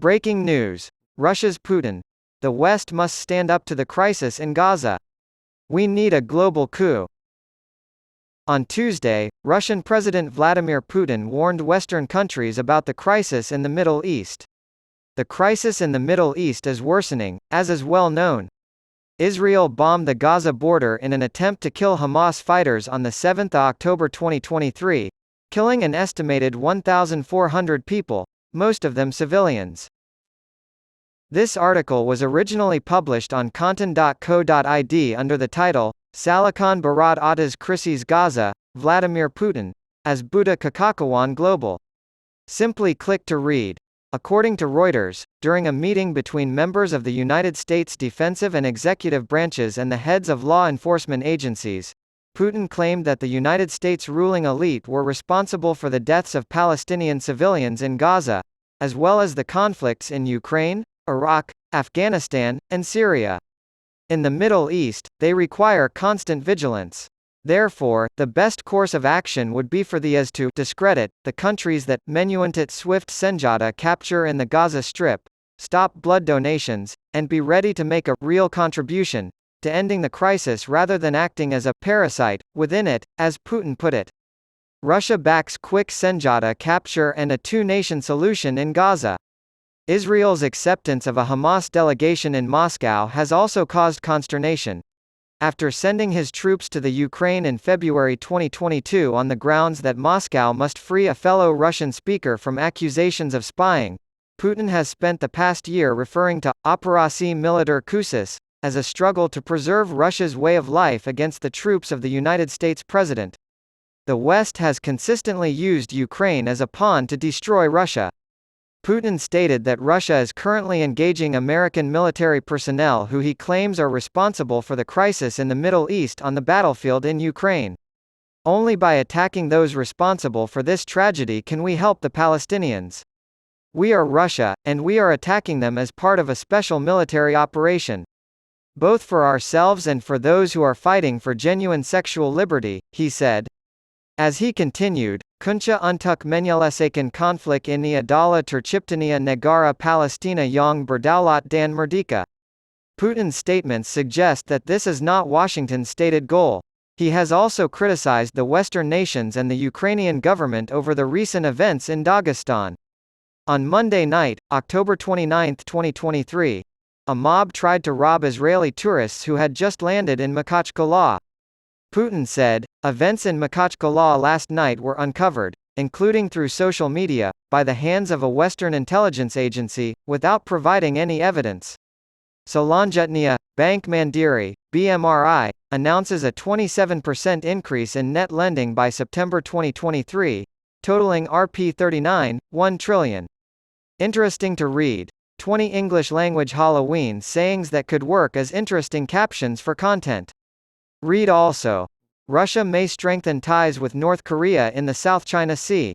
Breaking news. Russia's Putin. The West must stand up to the crisis in Gaza. We need a global coup. On Tuesday, Russian President Vladimir Putin warned Western countries about the crisis in the Middle East. The crisis in the Middle East is worsening, as is well known. Israel bombed the Gaza border in an attempt to kill Hamas fighters on 7 October 2023, killing an estimated 1,400 people, most of them civilians. This article was originally published on content.co.id under the title, Salakan Barat Atas Krisis Gaza, Vladimir Putin, as Buddha Kakakawan Global. Simply click to read. According to Reuters, during a meeting between members of the United States defensive and executive branches and the heads of law enforcement agencies, Putin claimed that the United States ruling elite were responsible for the deaths of Palestinian civilians in Gaza, as well as the conflicts in Ukraine, Iraq, Afghanistan, and Syria. In the Middle East, they require constant vigilance. Therefore, the best course of action would be for the US to discredit the countries that menuintet swift senjata capture in the Gaza Strip, stop blood donations, and be ready to make a real contribution to ending the crisis rather than acting as a parasite within it, as Putin put it. Russia backs quick senjata capture and a two-nation solution in Gaza. Israel's acceptance of a Hamas delegation in Moscow has also caused consternation. After sending his troops to the Ukraine in February 2022 on the grounds that Moscow must free a fellow Russian speaker from accusations of spying, Putin has spent the past year referring to Operacji Militar Kusis as a struggle to preserve Russia's way of life against the troops of the United States president. The West has consistently used Ukraine as a pawn to destroy Russia. Putin stated that Russia is currently engaging American military personnel who he claims are responsible for the crisis in the Middle East on the battlefield in Ukraine. Only by attacking those responsible for this tragedy can we help the Palestinians. We are Russia, and we are attacking them as part of a special military operation. Both for ourselves and for those who are fighting for genuine sexual liberty, he said. As he continued, Kuncha untuk menyelesaikan konflik ini adalah terciptanya negara Palestina yang berdaulat dan merdeka. Putin's statements suggest that this is not Washington's stated goal. He has also criticized the Western nations and the Ukrainian government over the recent events in Dagestan. On Monday night, October 29, 2023, a mob tried to rob Israeli tourists who had just landed in Makhachkala. Putin said, events in Makhachkala last night were uncovered, including through social media, by the hands of a Western intelligence agency, without providing any evidence. Selanjutnya, Bank Mandiri, BMRI, announces a 27% increase in net lending by September 2023, totaling Rp39.1 trillion. Interesting to read. 20 English-language Halloween sayings that could work as interesting captions for content. Read also. Russia may strengthen ties with North Korea in the South China Sea.